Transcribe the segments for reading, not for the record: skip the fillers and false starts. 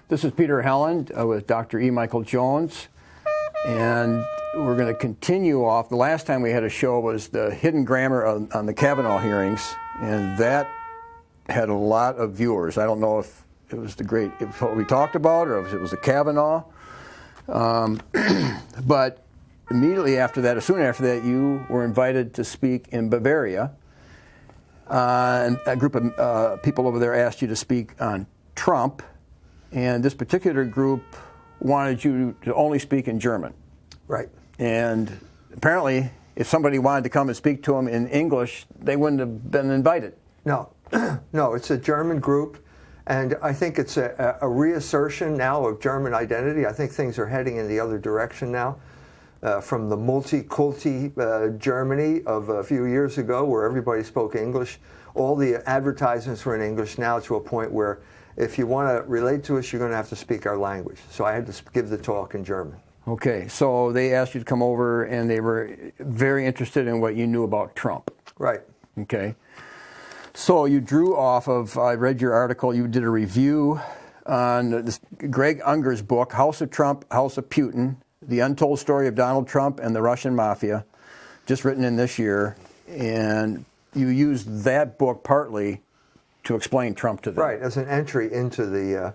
This is Peter Helland with Dr. E. Michael Jones, and we're going to continue off. The last time we had a show was the hidden grammar on the Kavanaugh hearings, and that had a lot of viewers. I don't know if it was if what we talked about or if it was the Kavanaugh, but immediately after that, or soon after that, you were invited to speak in Bavaria, and a group of people over there asked you to speak on Trump. And this particular group wanted you to only speak in German. Right. And apparently, if somebody wanted to come and speak to them in English, they wouldn't have been invited. No, no, it's a German group. And I think it's a reassertion now of German identity. I think things are heading in the other direction now. From the multi-culti Germany of a few years ago, where everybody spoke English, all the advertisements were in English, now to a point where if you want to relate to us, you're going to have to speak our language. So I had to give the talk in German. Okay, so they asked you to come over, and they were very interested in what you knew about Trump. Right. Okay. So you drew off of, I read your article, you did a review on this Craig Unger's book, House of Trump, House of Putin, The Untold Story of Donald Trump and the Russian Mafia, just written in this year. And you used that book partly to explain Trump to them. Right, as an entry into the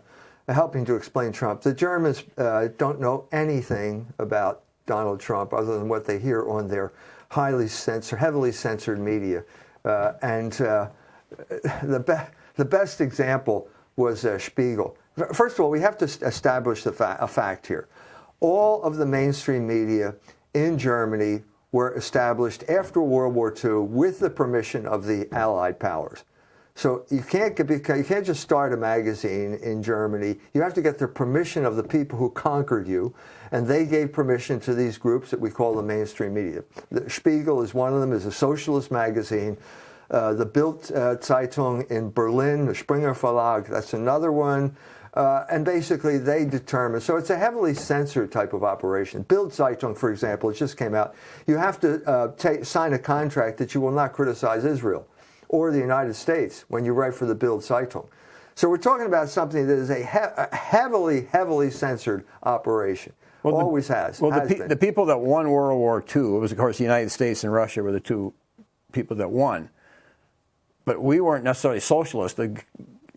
helping to explain Trump. The Germans don't know anything about Donald Trump other than what they hear on their heavily censored media. The best example was Spiegel. First of all, we have to establish a fact here. All of the mainstream media in Germany were established after World War II with the permission of the Allied powers. So you can't just start a magazine in Germany. You have to get the permission of the people who conquered you, and they gave permission to these groups that we call the mainstream media. The Spiegel is one of them, is a socialist magazine. The Bild Zeitung in Berlin, the Springer Verlag, that's another one. And basically they determine, so it's a heavily censored type of operation. Bild Zeitung, for example, it just came out. You have to sign a contract that you will not criticize Israel or the United States when you write for the Bild Zeitung. So we're talking about something that is a heavily censored operation. Well, always has. Well, the people that won World War II, it was, of course, the United States and Russia were the two people that won. But we weren't necessarily socialist.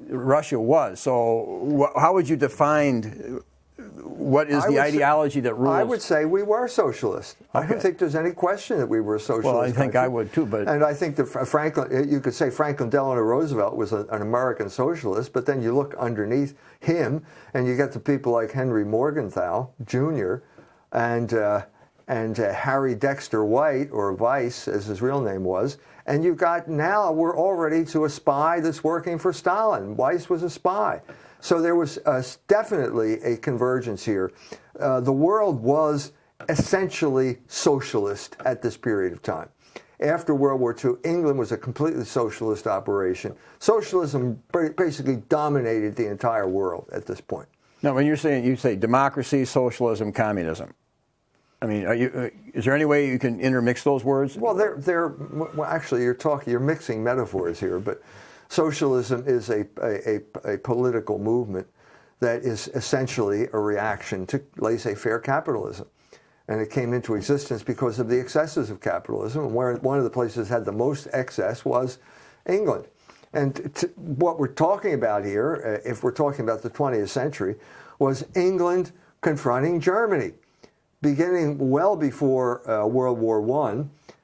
Russia was. So how would you define what is the ideology that rules? I would say we were socialist. Okay. I don't think there's any question that we were a socialist. Well, I think I would too. But and I think that you could say Franklin Delano Roosevelt was an American socialist, but then you look underneath him and you get the people like Henry Morgenthau Jr. and Harry Dexter White, or Weiss as his real name was. And you've got now, we're already to a spy that's working for Stalin. Weiss was a spy. So there was definitely a convergence here. The world was essentially socialist at this period of time. After World War II, England was a completely socialist operation. Socialism basically dominated the entire world at this point. Now, when you say democracy, socialism, communism. I mean, is there any way you can intermix those words? Well, actually, you're mixing metaphors here, but socialism is a political movement that is essentially a reaction to laissez-faire capitalism. And it came into existence because of the excesses of capitalism, and where one of the places that had the most excess was England. And what we're talking about here, if we're talking about the 20th century, was England confronting Germany. Beginning well before World War I,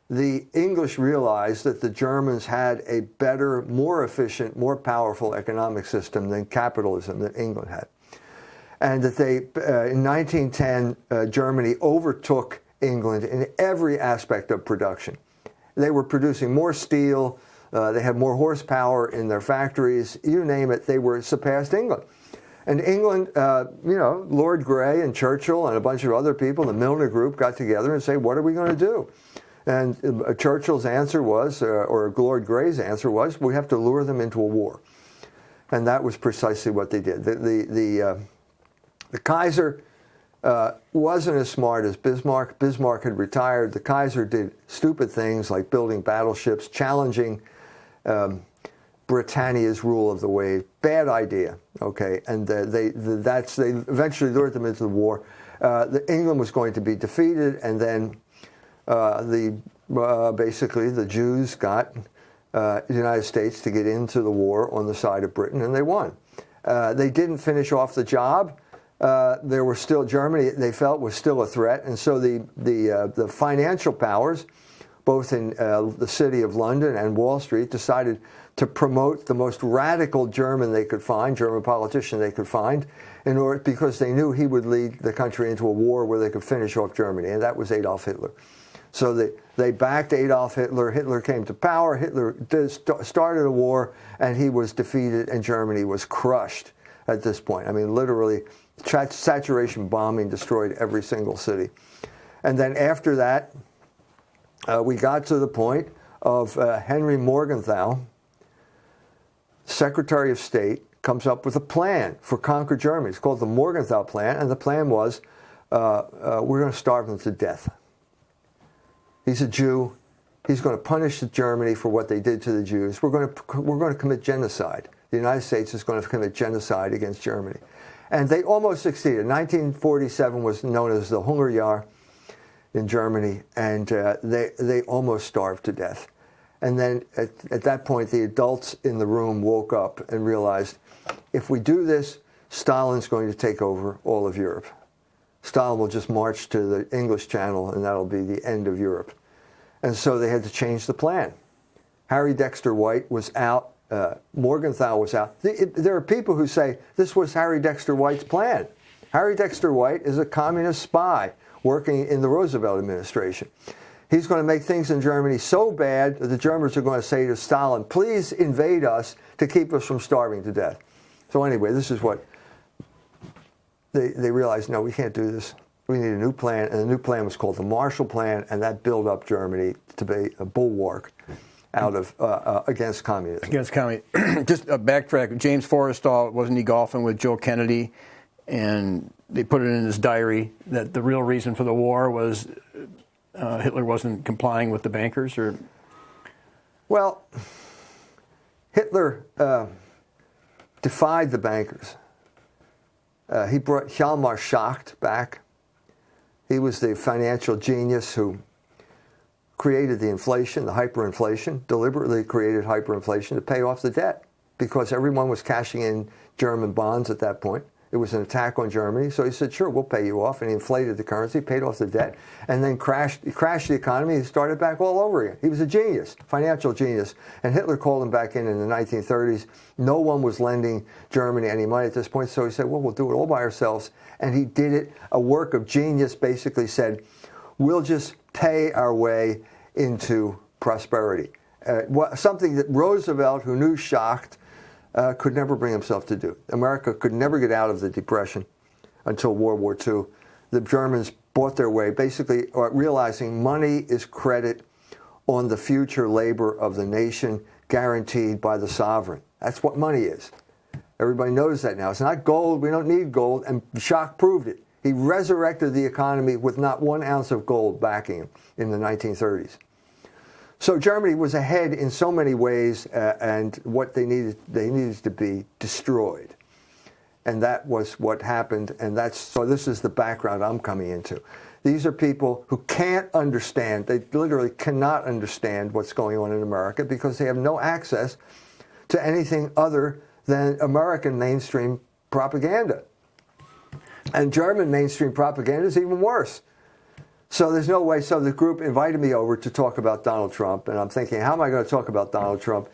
the English realized that the Germans had a better, more efficient, more powerful economic system than capitalism that England had. And that in 1910, Germany overtook England in every aspect of production. They were producing more steel, they had more horsepower in their factories, you name it, they were surpassed England. And England, Lord Grey and Churchill and a bunch of other people, the Milner Group, got together and said, what are we going to do? And Churchill's answer was, or Lord Grey's answer was, we have to lure them into a war. And that was precisely what they did. The Kaiser wasn't as smart as Bismarck. Bismarck had retired. The Kaiser did stupid things like building battleships, challenging Britannia's rule of the wave. Bad idea, okay? And they eventually lured them into the war. England was going to be defeated, and then basically the Jews got the United States to get into the war on the side of Britain, and they won. They didn't finish off the job. There were still Germany. They felt was still a threat, and so the financial powers, both in the city of London and Wall Street, decided to promote the most radical German politician they could find, because they knew he would lead the country into a war where they could finish off Germany, and that was Adolf Hitler. So they backed Adolf Hitler. Hitler came to power. Hitler started a war, and he was defeated, and Germany was crushed at this point. I mean, literally, saturation bombing destroyed every single city. And then after that, we got to the point of Henry Morgenthau, Secretary of State, comes up with a plan for conquer Germany. It's called the Morgenthau Plan, and the plan was, we're going to starve them to death. He's a Jew. He's going to punish Germany for what they did to the Jews. We're going to commit genocide. The United States is going to commit genocide against Germany. And they almost succeeded. 1947 was known as the Hungerjahr in Germany, and they almost starved to death. And then at that point, the adults in the room woke up and realized, if we do this, Stalin's going to take over all of Europe. Stalin will just march to the English Channel, and that'll be the end of Europe. And so they had to change the plan. Harry Dexter White was out. Morgenthau was out. There are people who say this was Harry Dexter White's plan. Harry Dexter White is a communist spy working in the Roosevelt administration. He's going to make things in Germany so bad that the Germans are going to say to Stalin, please invade us to keep us from starving to death. So anyway, this is what they realized, no, we can't do this. We need a new plan, and the new plan was called the Marshall Plan, and that built up Germany to be a bulwark out of against communism. Against communism. Just a backtrack. James Forrestal, wasn't he golfing with Joe Kennedy? And they put it in his diary that the real reason for the war was Hitler wasn't complying with the bankers, or? Well, Hitler defied the bankers. He brought Hjalmar Schacht back. He was the financial genius who created the inflation, the hyperinflation, deliberately created hyperinflation to pay off the debt, because everyone was cashing in German bonds at that point. It was an attack on Germany, so he said, sure, we'll pay you off, and he inflated the currency, paid off the debt, and then crashed the economy and started back all over again. He was a genius, financial genius, and Hitler called him back in the 1930s. No one was lending Germany any money at this point, so he said, well, we'll do it all by ourselves, and he did it. A work of genius, basically said, we'll just pay our way into prosperity. Something that Roosevelt, who knew Schacht, could never bring himself to do. America could never get out of the Depression until World War II. The Germans bought their way, basically realizing money is credit on the future labor of the nation, guaranteed by the sovereign. That's what money is. Everybody knows that now. It's not gold. We don't need gold. And Schacht proved it. He resurrected the economy with not 1 ounce of gold backing him in the 1930s. So Germany was ahead in so many ways, and what they needed to be destroyed. And that was what happened, and so this is the background I'm coming into. These are people who can't understand, they literally cannot understand what's going on in America, because they have no access to anything other than American mainstream propaganda. And German mainstream propaganda is even worse. So there's no way. So the group invited me over to talk about Donald Trump, and I'm thinking, how am I going to talk about Donald Trump?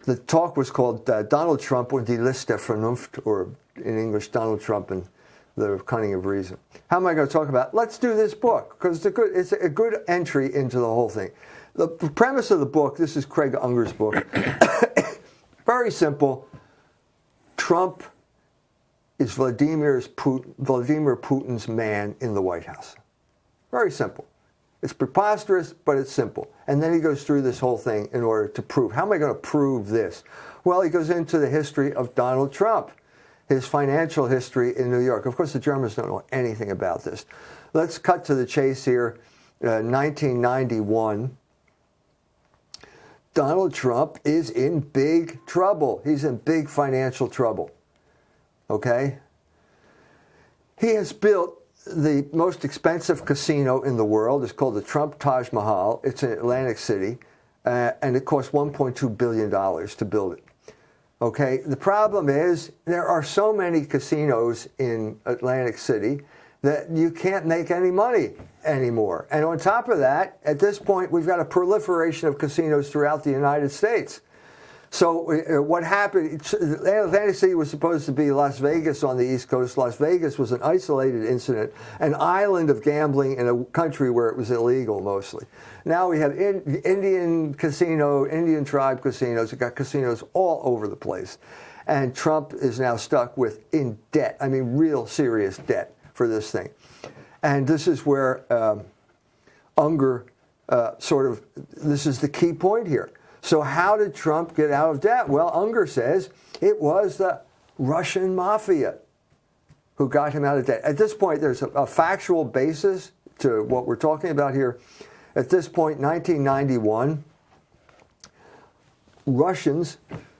The talk was called Donald Trump und die List der Vernunft, or in English, Donald Trump and the Cunning of Reason. How am I going to talk about? Let's do this book, because it's a good entry into the whole thing. The premise of the book, this is Craig Unger's book, very simple. Trump is Vladimir Putin's man in the White House. Very simple. It's preposterous, but it's simple. And then he goes through this whole thing in order to prove. How am I going to prove this? Well, he goes into the history of Donald Trump, his financial history in New York. Of course, the Germans don't know anything about this. Let's cut to the chase here. 1991, Donald Trump is in big trouble. He's in big financial trouble. Okay? He has built the most expensive casino in the world. It's called the Trump Taj Mahal. It's in Atlantic City, and it cost $1.2 billion to build it. Okay, the problem is there are so many casinos in Atlantic City that you can't make any money anymore. And on top of that, at this point, we've got a proliferation of casinos throughout the United States. So what happened, Atlantic City was supposed to be Las Vegas on the East Coast. Las Vegas was an isolated incident, an island of gambling in a country where it was illegal mostly. Now we have Indian tribe casinos. We've got casinos all over the place. And Trump is now stuck in debt. I mean, real serious debt for this thing. And this is where Unger this is the key point here. So how did Trump get out of debt? Well, Unger says it was the Russian Mafia who got him out of debt. At this point, there's a factual basis to what we're talking about here. At this point, 1991, Russians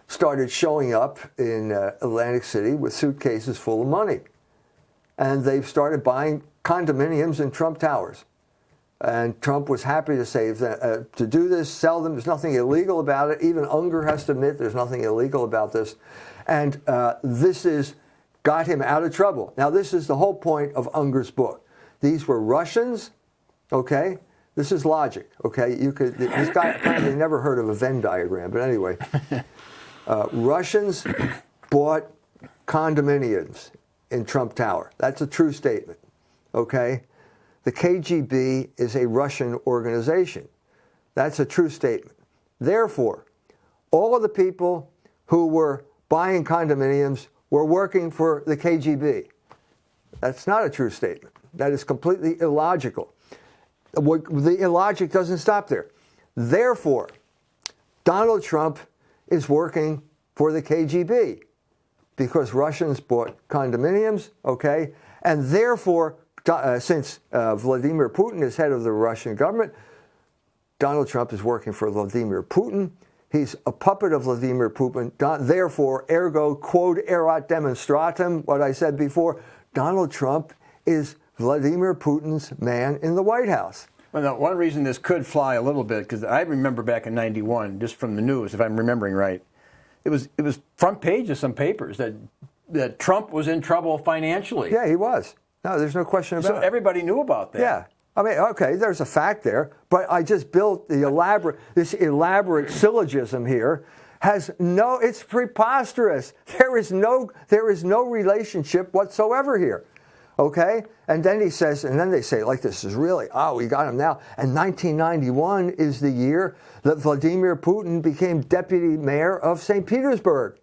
started showing up in Atlantic City with suitcases full of money. And they started buying condominiums in Trump Towers. And Trump was happy to save them, to do this, sell them. There's nothing illegal about it. Even Unger has to admit there's nothing illegal about this. And this got him out of trouble. Now, this is the whole point of Unger's book. These were Russians, okay? This is logic, okay? This guy apparently never heard of a Venn diagram, but anyway. Russians bought condominiums in Trump Tower. That's a true statement, okay? The KGB is a Russian organization. That's a true statement. Therefore, all of the people who were buying condominiums were working for the KGB. That's not a true statement. That is completely illogical. The illogic doesn't stop there. Therefore, Donald Trump is working for the KGB because Russians bought condominiums, okay? And therefore, since Vladimir Putin is head of the Russian government, Donald Trump is working for Vladimir Putin. He's a puppet of Vladimir Putin. Therefore, ergo, quod erat demonstratum, what I said before, Donald Trump is Vladimir Putin's man in the White House. Well, now, one reason this could fly a little bit, because I remember back in '91, just from the news, if I'm remembering right, it was front page of some papers that Trump was in trouble financially. Yeah, he was. No, there's no question about it. So everybody knew about that. Yeah. I mean, okay, there's a fact there, but I just built this elaborate syllogism here. It's preposterous. There is no relationship whatsoever here. Okay? And then they say, like, this is really, we got him now. And 1991 is the year that Vladimir Putin became deputy mayor of St. Petersburg.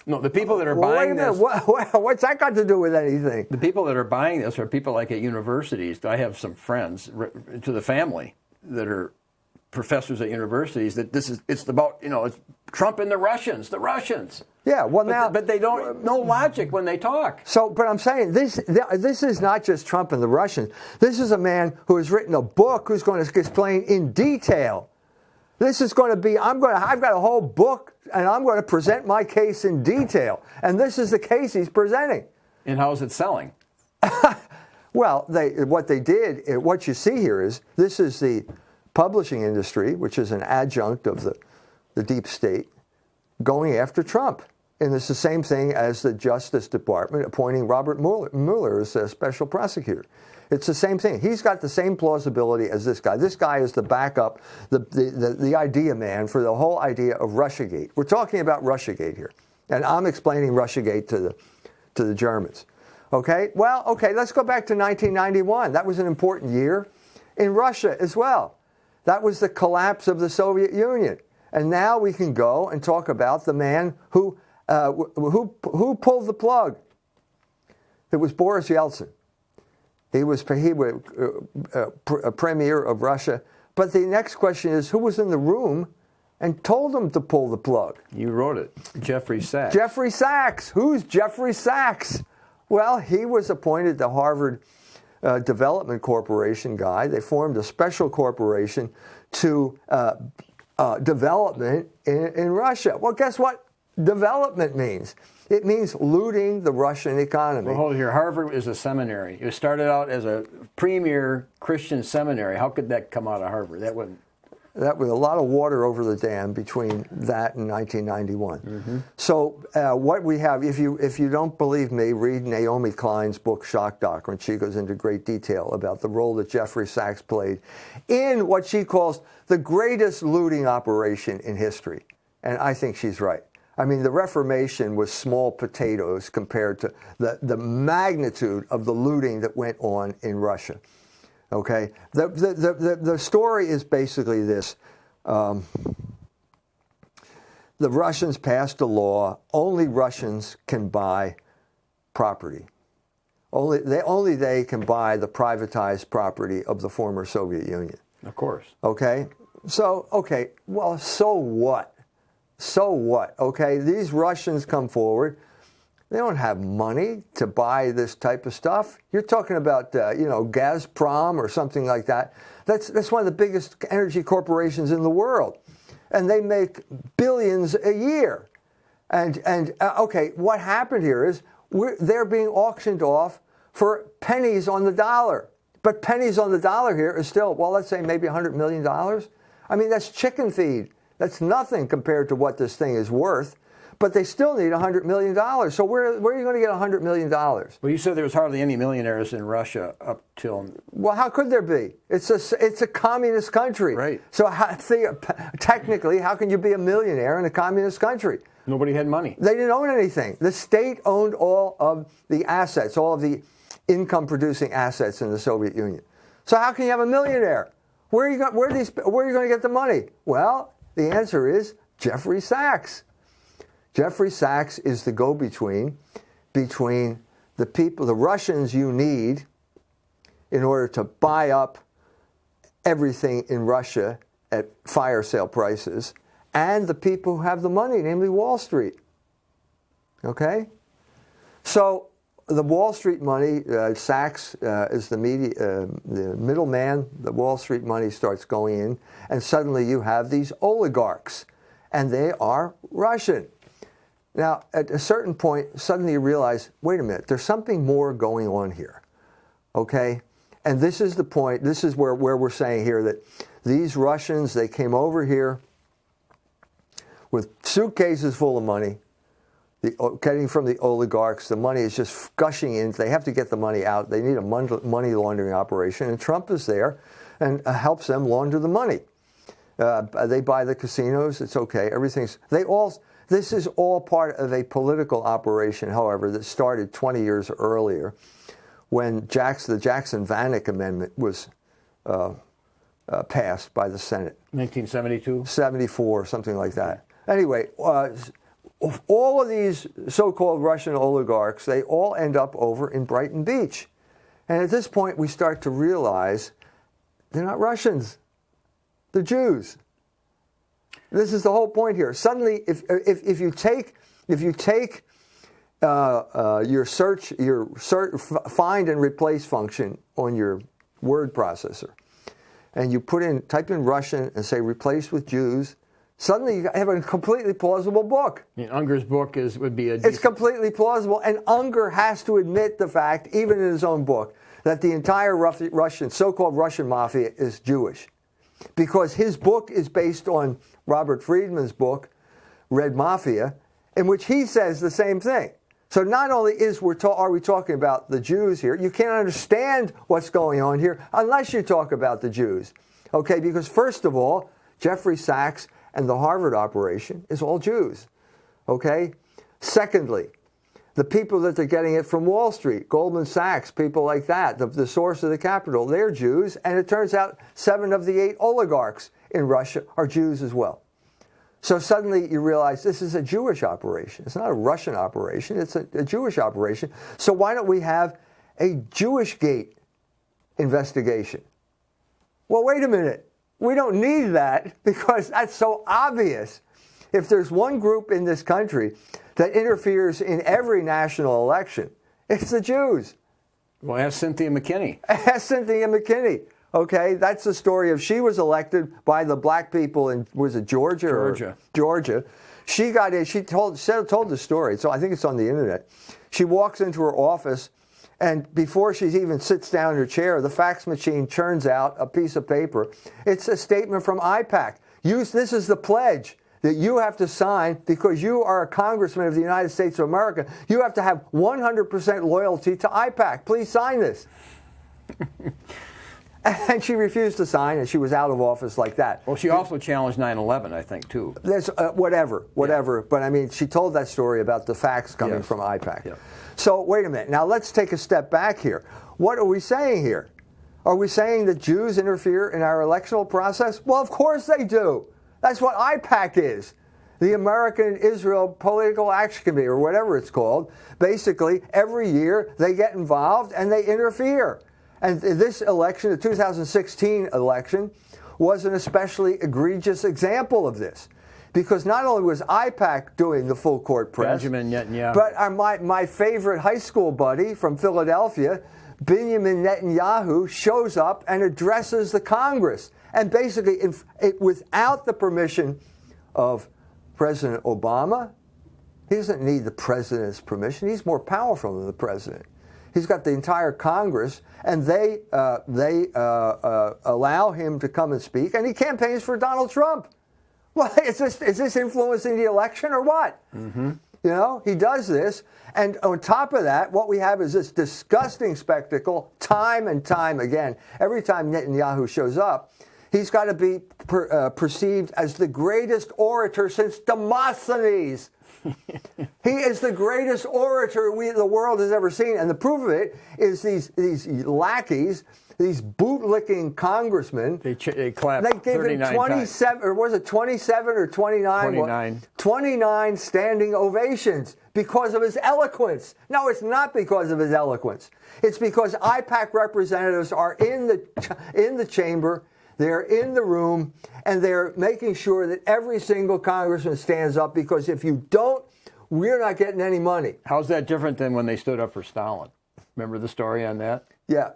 No, the people that are buying this... What's that got to do with anything? The people that are buying this are people like at universities. I have some friends to the family that are professors at universities that it's about, it's Trump and the Russians. Yeah, well now... But they don't know logic when they talk. So, but I'm saying this is not just Trump and the Russians. This is a man who has written a book who's going to explain in detail. This is going to be, I've got a whole book, and I'm going to present my case in detail. And this is the case he's presenting. And how is it selling? Well, what you see here is, this is the publishing industry, which is an adjunct of the deep state, going after Trump. And it's the same thing as the Justice Department appointing Robert Mueller as a special prosecutor. It's the same thing. He's got the same plausibility as this guy. This guy is the backup, the idea man for the whole idea of Russiagate. We're talking about Russiagate here. And I'm explaining Russiagate to the Germans. Okay? Well, okay, let's go back to 1991. That was an important year in Russia as well. That was the collapse of the Soviet Union. And now we can go and talk about the man who pulled the plug. It was Boris Yeltsin. He was premier of Russia. But the next question is, who was in the room and told him to pull the plug? You wrote it. Jeffrey Sachs. Jeffrey Sachs. Who's Jeffrey Sachs? Well, he was appointed the Harvard Development Corporation guy. They formed a special corporation to development in Russia. Well, guess what development means? It means looting the Russian economy. Well, hold it here. Harvard is a seminary. It started out as a premier Christian seminary. How could that come out of Harvard? That wouldn't. That was a lot of water over the dam between that and 1991. Mm-hmm. So what we have, if you don't believe me, read Naomi Klein's book, Shock Doctrine. She goes into great detail about the role that Jeffrey Sachs played in what she calls the greatest looting operation in history. And I think she's right. I mean, the Reformation was small potatoes compared to the magnitude of the looting that went on in Russia. Okay, the story is basically this: the Russians passed a law. Only Russians can buy property. Only they can buy the privatized property of the former Soviet Union. Of course. Okay, so well, so what? So what? Okay, these Russians come forward. They don't have money to buy this type of stuff. You're talking about, Gazprom or something like that. That's one of the biggest energy corporations in the world, and they make billions a year. And what happened here is they're being auctioned off for pennies on the dollar. But pennies on the dollar here is still, well, let's say maybe $100 million. I mean, that's chicken feed. That's nothing compared to what this thing is worth. But they still need $100 million. So where are you going to get $100 million? Well, you said there was hardly any millionaires in Russia up till... Well, how could there be? It's a communist country. Right. So technically, how can you be a millionaire in a communist country? Nobody had money. They didn't own anything. The state owned all of the assets, all of the income-producing assets in the Soviet Union. So how can you have a millionaire? Where are you going to get the money? Well, the answer is Jeffrey Sachs. Jeffrey Sachs is the go-between between the people, the Russians you need in order to buy up everything in Russia at fire sale prices, and the people who have the money, namely Wall Street. Okay? So the Wall Street money, Sachs is the middleman. The Wall Street money starts going in, and suddenly you have these oligarchs, and they are Russian. Now, at a certain point, suddenly you realize, wait a minute, there's something more going on here, okay? And this is the point, this is where we're saying here that these Russians, they came over here with suitcases full of money, getting from the oligarchs. The money is just gushing in. They have to get the money out. They need a money laundering operation, and Trump is there and helps them launder the money. They buy the casinos, it's okay, This is all part of a political operation, however, that started 20 years earlier when the Jackson-Vanik Amendment was passed by the Senate. 1972? 74, something like that. Anyway, all of these so-called Russian oligarchs, they all end up over in Brighton Beach. And at this point, we start to realize they're not Russians. They're Jews. This is the whole point here. Suddenly, if you take your find and replace function on your word processor, and you type in Russian and say replace with Jews, suddenly you have a completely plausible book. Unger's book would be It's completely plausible, and Unger has to admit the fact, even in his own book, that the entire so-called Russian mafia is Jewish. Because his book is based on Robert Friedman's book, Red Mafia, in which he says the same thing. So not only are we talking about the Jews here, you can't understand what's going on here unless you talk about the Jews. Okay, because first of all, Jeffrey Sachs and the Harvard operation is all Jews. Okay? Secondly, the people that they're getting it from Wall Street, Goldman Sachs, people like that, the source of the capital, they're Jews. And it turns out 7 of the 8 oligarchs in Russia are Jews as well. So suddenly you realize this is a Jewish operation. It's not a Russian operation. It's a Jewish operation. So why don't we have a Jewish gate investigation? Well, wait a minute. We don't need that because that's so obvious. If there's one group in this country that interferes in every national election, it's the Jews. Well, ask Cynthia McKinney. Ask Cynthia McKinney. Okay, that's the story of she was elected by the black people in, was it Georgia? Georgia. She got in, she told the story, so I think it's on the internet. She walks into her office, and before she even sits down in her chair, the fax machine churns out a piece of paper. It's a statement from IPAC. This is the pledge that you have to sign because you are a congressman of the United States of America. You have to have 100% loyalty to IPAC. Please sign this. And she refused to sign, and she was out of office like that. Well, she also challenged 9/11, I think, too. There's whatever. Yeah. But I mean, she told that story about the facts coming from IPAC. Yeah. So wait a minute. Now let's take a step back here. What are we saying here? Are we saying that Jews interfere in our electoral process? Well, of course they do. That's what IPAC is. The American Israel Political Action Committee, or whatever it's called. Basically, every year they get involved and they interfere. And this election, the 2016 election, was an especially egregious example of this. Because not only was IPAC doing the full court press, Benjamin Netanyahu, but my favorite high school buddy from Philadelphia, Benjamin Netanyahu, shows up and addresses the Congress. And basically, without the permission of President Obama, he doesn't need the president's permission. He's more powerful than the president. He's got the entire Congress, and they allow him to come and speak, and he campaigns for Donald Trump. Well, is this influencing the election or what? Mm-hmm. You know, he does this, and on top of that, what we have is this disgusting spectacle, time and time again. Every time Netanyahu shows up, he's got to be perceived as the greatest orator since Demosthenes. He is the greatest orator the world has ever seen, and the proof of it is these lackeys, these bootlicking congressmen. They clapped. They gave him 27, or was it 27 or 29? 29 standing ovations because of his eloquence. No, it's not because of his eloquence. It's because IPAC representatives are in the chamber. They're in the room, and they're making sure that every single congressman stands up, because if you don't, we're not getting any money. How's that different than when they stood up for Stalin? Remember the story on that? Yeah.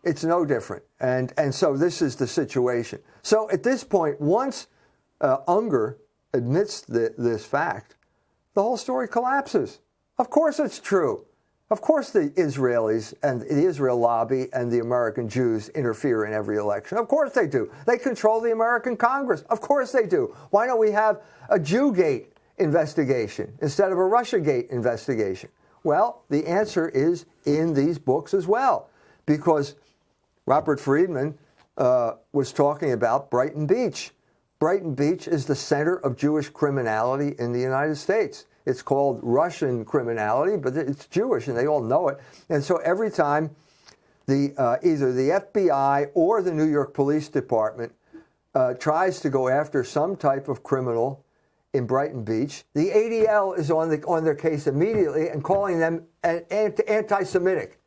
It's no different. And so this is the situation. So at this point, once Unger admits this fact, the whole story collapses. Of course it's true. Of course the Israelis and the Israel lobby and the American Jews interfere in every election. Of course they do. They control the American Congress. Of course they do. Why don't we have a Jewgate investigation instead of a Russiagate investigation? Well, the answer is in these books as well, because Robert Friedman was talking about Brighton Beach. Brighton Beach is the center of Jewish criminality in the United States. It's called Russian criminality, but it's Jewish, and they all know it. And so every time either the FBI or the New York Police Department tries to go after some type of criminal in Brighton Beach, the ADL is on their case immediately and calling them anti-Semitic.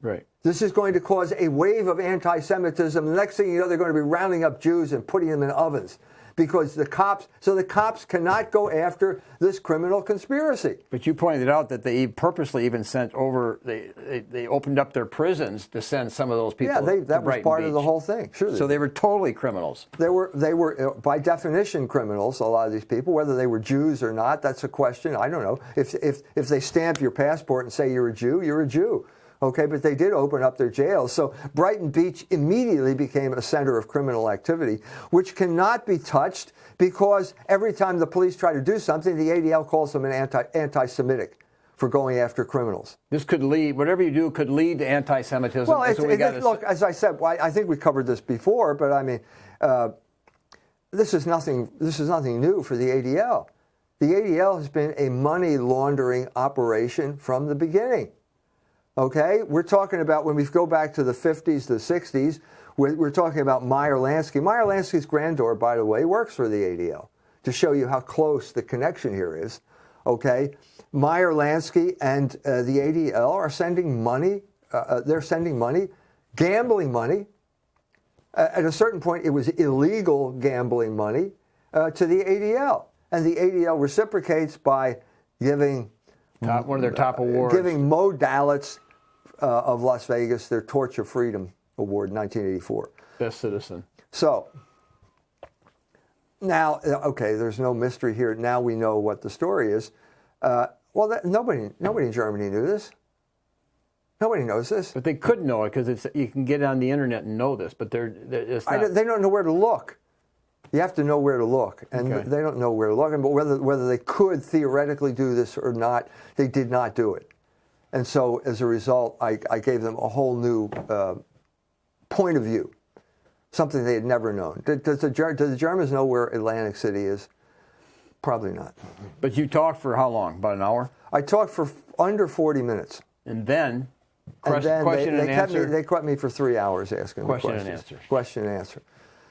Right. This is going to cause a wave of anti-Semitism. The next thing you know, they're going to be rounding up Jews and putting them in ovens. Because the cops cannot go after this criminal conspiracy. But you pointed out that they purposely even sent over, they opened up their prisons to send some of those people. Yeah, that was part of the whole thing. Sure. So they were totally criminals. They were by definition criminals. A lot of these people, whether they were Jews or not, that's a question. I don't know. If they stamp your passport and say you're a Jew, you're a Jew. Okay, but they did open up their jails. So Brighton Beach immediately became a center of criminal activity, which cannot be touched because every time the police try to do something, the ADL calls them an anti-Semitic for going after criminals. This could lead, whatever you do, could lead to anti-Semitism. Well, look, as I said, I think we covered this before, but I mean, this is nothing new for the ADL. The ADL has been a money laundering operation from the beginning. Okay, we're talking about when we go back to the 50s, the 60s, we're talking about Meyer Lansky. Meyer Lansky's granddaughter, by the way, works for the ADL, to show you how close the connection here is. Okay, Meyer Lansky and the ADL are sending money, gambling money. At a certain point, it was illegal gambling money to the ADL. And the ADL reciprocates by giving one of their top awards. Giving Mo Dalitz of Las Vegas their Torch of Freedom Award in 1984. Best citizen. So now, okay, there's no mystery here. Now we know what the story is. Nobody in Germany knew this. Nobody knows this. But they could know it because you can get on the internet and know this. But it's not. They don't know where to look. You have to know where to look, and they don't know where to look. But whether they could theoretically do this or not, they did not do it. And so, as a result, I gave them a whole new point of view, something they had never known. Does the Germans know where Atlantic City is? Probably not. But you talked for how long? About an hour? I talked for under 40 minutes. And then, question and answer. They kept me for 3 hours asking question questions. And answer. Question and answer.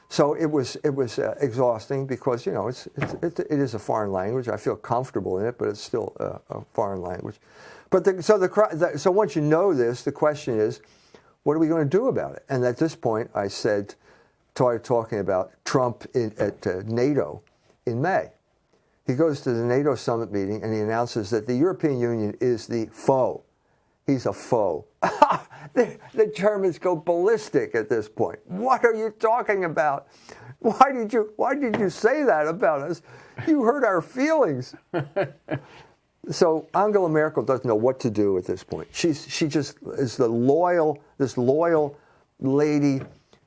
So it was exhausting because it is a foreign language. I feel comfortable in it, but it's still a foreign language. But so once you know this, the question is, what are we going to do about it? And at this point, I started talking about Trump at NATO in May. He goes to the NATO summit meeting and he announces that the European Union is the foe. He's a foe. The Germans go ballistic at this point. What are you talking about? Why did you say that about us? You hurt our feelings. So Angela Merkel doesn't know what to do at this point. She just is this loyal lady.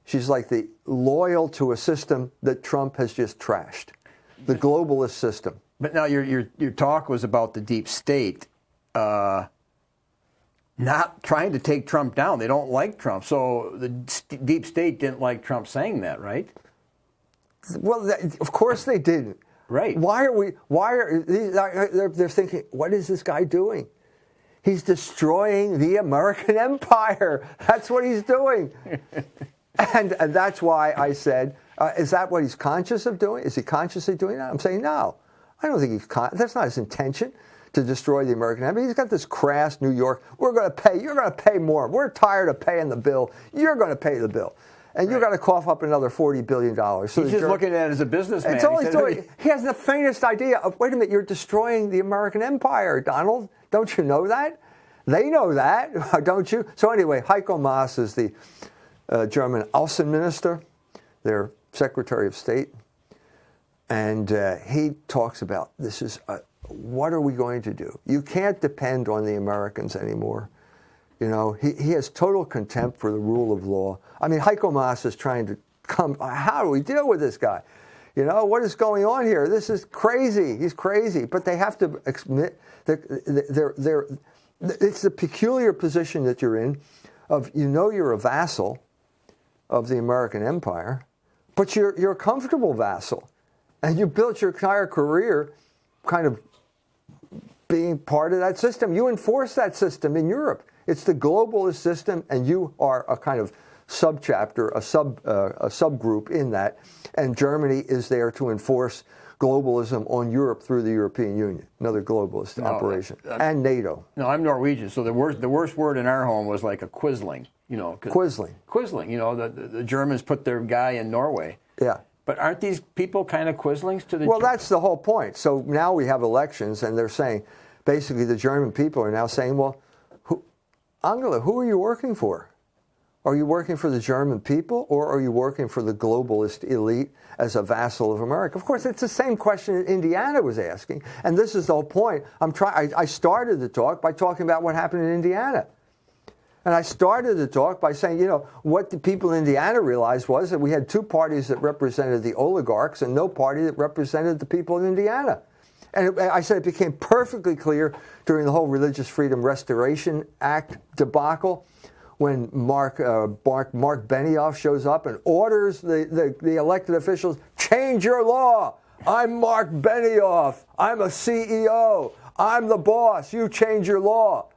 She's like the loyal to a system that Trump has just trashed, the globalist system. But now your talk was about the deep state. Not trying to take Trump down. They don't like Trump. So the deep state didn't like Trump saying that, right? Well, of course they didn't. Right. They're thinking, what is this guy doing? He's destroying the American empire. That's what he's doing. and that's why I said, is that what he's conscious of doing? Is he consciously doing that? I'm saying, no. I don't think that's not his intention, to destroy the American empire. He's got this crass New York, you're going to pay more. We're tired of paying the bill. You're going to pay the bill. And you've got to cough up another $40 billion. So he's just looking at it as a businessman. That's all he's doing. He has the faintest idea of, wait a minute, you're destroying the American empire, Donald. Don't you know that? They know that, don't you? So anyway, Heiko Maas is the German Außenminister, their Secretary of State. And he talks about, what are we going to do? You can't depend on the Americans anymore. He has total contempt for the rule of law. I mean, Heiko Maas is trying to how do we deal with this guy? What is going on here? This is crazy. He's crazy. But they have to admit that it's the peculiar position that you're in of, you're a vassal of the American empire, but you're a comfortable vassal. And you built your entire career kind of being part of that system. You enforce that system in Europe. It's the globalist system, and you are a kind of subchapter, a subgroup in that. And Germany is there to enforce globalism on Europe through the European Union, another globalist operation, and NATO. No, I'm Norwegian, so the worst word in our home was like a quisling. Quisling. Quisling. The Germans put their guy in Norway. Yeah. But aren't these people kind of quislings to the? Well, that's the whole point. So now we have elections, and they're saying, basically, the German people are now saying, well, Angela, who are you working for? Are you working for the German people, or are you working for the globalist elite as a vassal of America? Of course, it's the same question that Indiana was asking, and this is the whole point. I started the talk by talking about what happened in Indiana. And I started the talk by saying, what the people in Indiana realized was that we had two parties that represented the oligarchs and no party that represented the people in Indiana. And I said it became perfectly clear during the whole Religious Freedom Restoration Act debacle when Mark Benioff shows up and orders the elected officials, change your law. I'm Mark Benioff. I'm a CEO. I'm the boss. You change your law.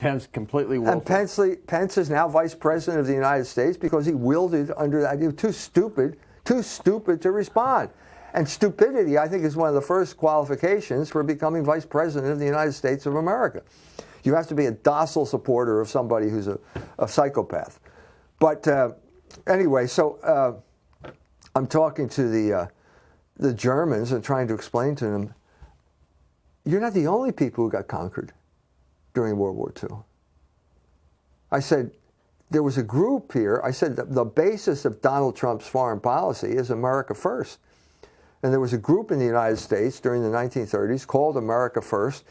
Pence completely willful. And Pence is now vice president of the United States because he wielded under that. He was too stupid to respond. And stupidity, I think, is one of the first qualifications for becoming vice president of the United States of America. You have to be a docile supporter of somebody who's a psychopath. But anyway, so I'm talking to the Germans and trying to explain to them, you're not the only people who got conquered during World War II. I said, there was a group here. I said the basis of Donald Trump's foreign policy is America First. And there was a group in the United States during the 1930s called America First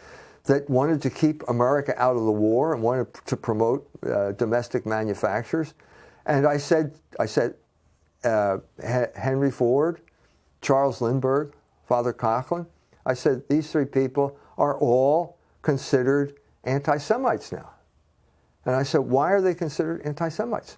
that wanted to keep America out of the war and wanted to promote domestic manufacturers. And I said, Henry Ford, Charles Lindbergh, Father Coughlin, I said, these three people are all considered anti-Semites now. And I said, why are they considered anti-Semites?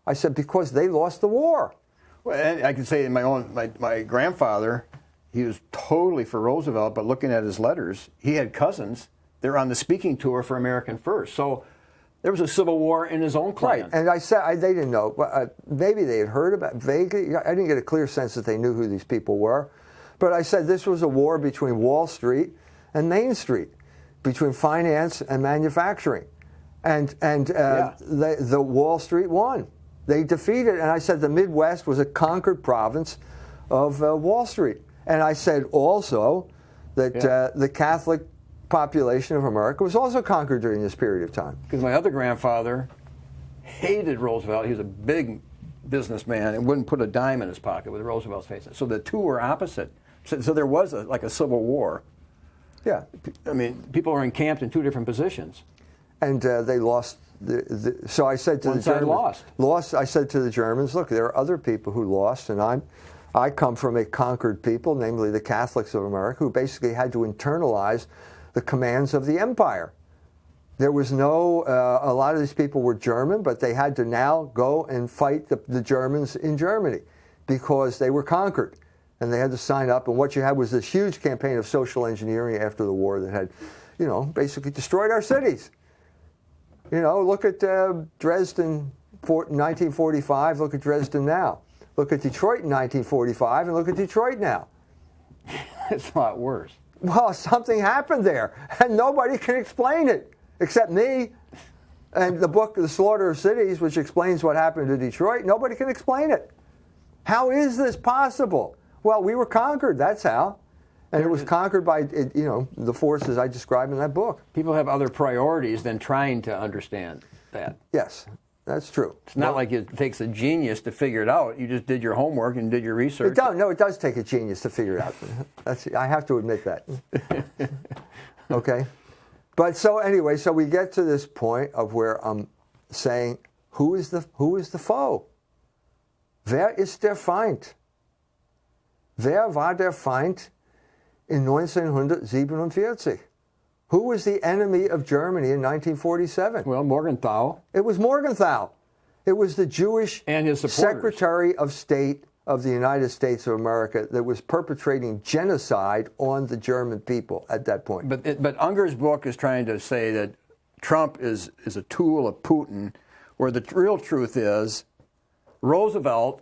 I said, because they lost the war. Well, and I can say in my grandfather, he was totally for Roosevelt, but looking at his letters, he had cousins. They're on the speaking tour for American First. So there was a civil war in his own clan. Right, and I said, they didn't know. Maybe they had heard about it vaguely. I didn't get a clear sense that they knew who these people were. But I said this was a war between Wall Street and Main Street, between finance and manufacturing. And the Wall Street won. They defeated, and I said the Midwest was a conquered province of Wall Street. And I said also that the Catholic population of America was also conquered during this period of time. Because my other grandfather hated Roosevelt. He was a big businessman and wouldn't put a dime in his pocket with Roosevelt's face. So the two were opposite. So there was like a civil war. Yeah. I mean, people were encamped in two different positions. And they lost. So I said to One the side Germans, lost. I said to the Germans, look, there are other people who lost, and I come from a conquered people, namely the Catholics of America, who basically had to internalize the commands of the empire. There was no. A lot of these people were German, but they had to now go and fight the Germans in Germany because they were conquered, and they had to sign up. And what you had was this huge campaign of social engineering after the war that had, basically destroyed our cities. Look at Dresden 1945, look at Dresden now. Look at Detroit in 1945, and look at Detroit now. It's a lot worse. Well, something happened there, and nobody can explain it, except me and the book, The Slaughter of Cities, which explains what happened to Detroit. Nobody can explain it. How is this possible? Well, we were conquered, that's how. And it was conquered by, the forces I describe in that book. People have other priorities than trying to understand that. Yes, that's true. It's not like it takes a genius to figure it out. You just did your homework and did your research. It does take a genius to figure it out. I have to admit that. Okay? But so anyway, so we get to this point of where I'm saying, who is the foe? Wer ist der Feind? Wer war der Feind in 1947? Who was the enemy of Germany in 1947? Well, Morgenthau. It was Morgenthau. It was the Jewish and his supporters. Secretary of State of the United States of America that was perpetrating genocide on the German people at that point. But Unger's book is trying to say that Trump is a tool of Putin, where the real truth is Roosevelt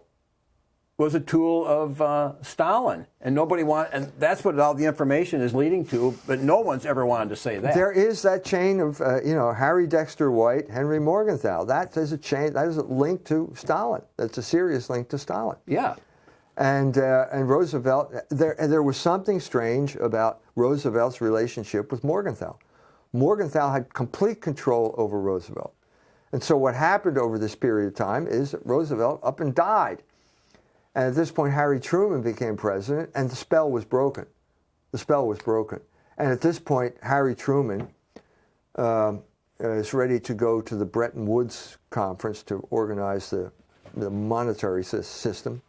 was a tool of Stalin, and and that's what all the information is leading to. But no one's ever wanted to say that. There is that chain of Harry Dexter White, Henry Morgenthau. That is a chain. That is a link to Stalin. That's a serious link to Stalin. Yeah. And Roosevelt. There was something strange about Roosevelt's relationship with Morgenthau. Morgenthau had complete control over Roosevelt, and so what happened over this period of time is that Roosevelt up and died. And at this point, Harry Truman became president, and the spell was broken. The spell was broken. And at this point, Harry Truman is ready to go to the Bretton Woods conference to organize the monetary system.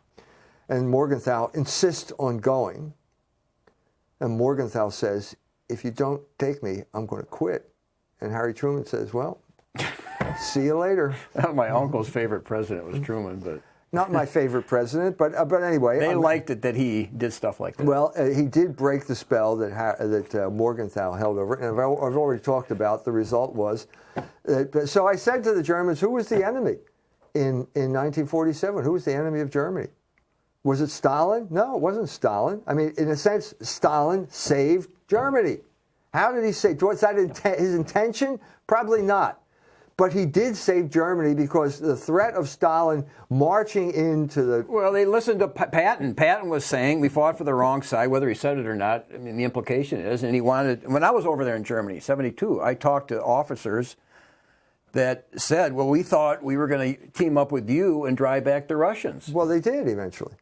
And Morgenthau insists on going. And Morgenthau says, if you don't take me, I'm going to quit. And Harry Truman says, well, see you later. My uncle's favorite president was Truman, but... Not my favorite president, but anyway. They liked it that he did stuff like that. Well, he did break the spell that Morgenthau held over it. And I've already talked about the result was. So I said to the Germans, who was the enemy in 1947? Who was the enemy of Germany? Was it Stalin? No, it wasn't Stalin. I mean, in a sense, Stalin saved Germany. How did he save? Was that his intention? Probably not. But he did save Germany because the threat of Stalin marching into the... Well, they listened to Patton. Patton was saying we fought for the wrong side, whether he said it or not. I mean, the implication is, and he wanted... When I was over there in Germany, 1972, I talked to officers that said, well, we thought we were going to team up with you and drive back the Russians. Well, they did eventually.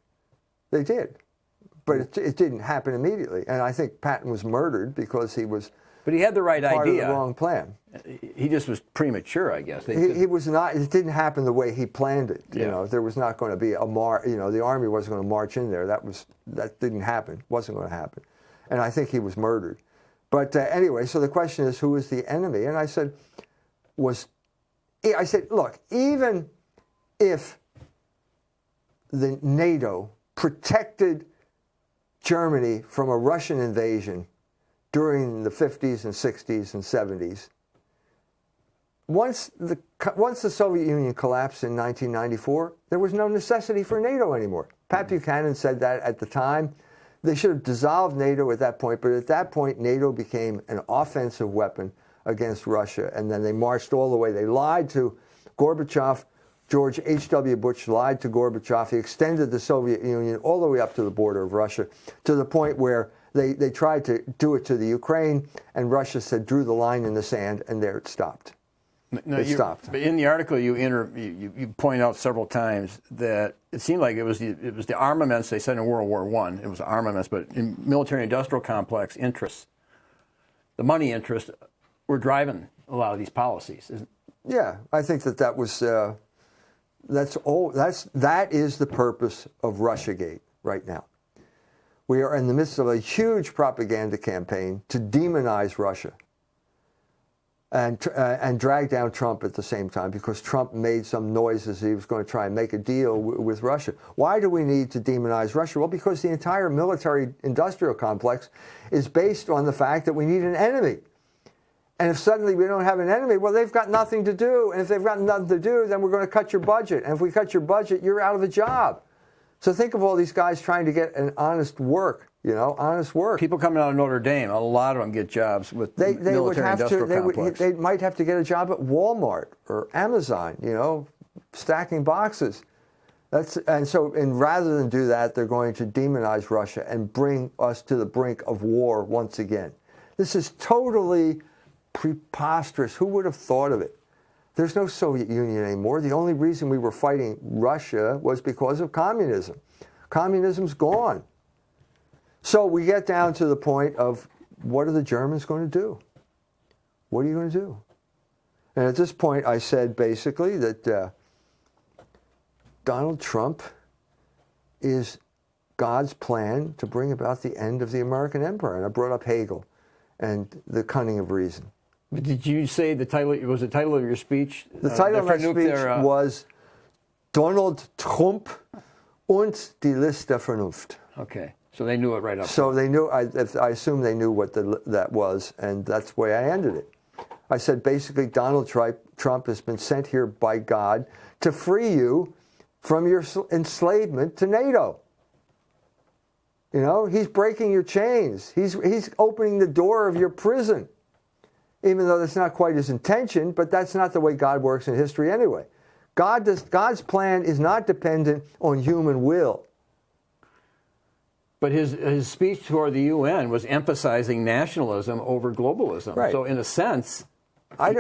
They did. But it didn't happen immediately. And I think Patton was murdered because he was But he had the right part idea. of the wrong plan. He just was premature, I guess. He was not. It didn't happen the way he planned it. Yeah. You know, there was not going to be the army wasn't going to march in there. That didn't happen. Wasn't going to happen. And I think he was murdered. But anyway, so the question is, who is the enemy? And I said, look, even if the NATO protected Germany from a Russian invasion during the 50s and 60s and 70s, once the Soviet Union collapsed in 1994, there was no necessity for NATO anymore. Pat Buchanan said that at the time. They should have dissolved NATO at that point, but at that point, NATO became an offensive weapon against Russia, and then they marched all the way. They lied to Gorbachev. George H.W. Bush lied to Gorbachev. He extended the Soviet Union all the way up to the border of Russia, to the point where they tried to do it to the Ukraine, and Russia drew the line in the sand, and there it stopped. No, it stopped. But in the article, you point out several times that it seemed like it was the armaments, they said in World War I, it was armaments, but in military-industrial complex interests, the money interests were driving a lot of these policies. Yeah, I think that was, that is the purpose of Russiagate right now. We are in the midst of a huge propaganda campaign to demonize Russia and drag down Trump at the same time, because Trump made some noises he was going to try and make a deal with Russia. Why do we need to demonize Russia? Well, because the entire military-industrial complex is based on the fact that we need an enemy. And if suddenly we don't have an enemy, well, they've got nothing to do. And if they've got nothing to do, then we're going to cut your budget. And if we cut your budget, you're out of a job. So think of all these guys trying to get an honest work. Honest work. People coming out of Notre Dame, a lot of them get jobs with military-industrial complex. They might have to get a job at Walmart or Amazon, stacking boxes. And rather than do that, they're going to demonize Russia and bring us to the brink of war once again. This is totally preposterous. Who would have thought of it? There's no Soviet Union anymore. The only reason we were fighting Russia was because of communism. Communism's gone. So we get down to the point of, what are the Germans going to do? What are you going to do? And at this point, I said basically that Donald Trump is God's plan to bring about the end of the American empire. And I brought up Hegel and the cunning of reason. But did you say the title of your speech? The title of my speech was Donald Trump und die List der Vernunft. Okay. So they knew it right up. So they knew. I assume they knew what that was, and that's the way I ended it. I said basically, Donald Trump has been sent here by God to free you from your enslavement to NATO. He's breaking your chains. He's opening the door of your prison, even though that's not quite his intention. But that's not the way God works in history anyway. God's plan is not dependent on human will. But his speech toward the UN was emphasizing nationalism over globalism. Right. So in a sense, on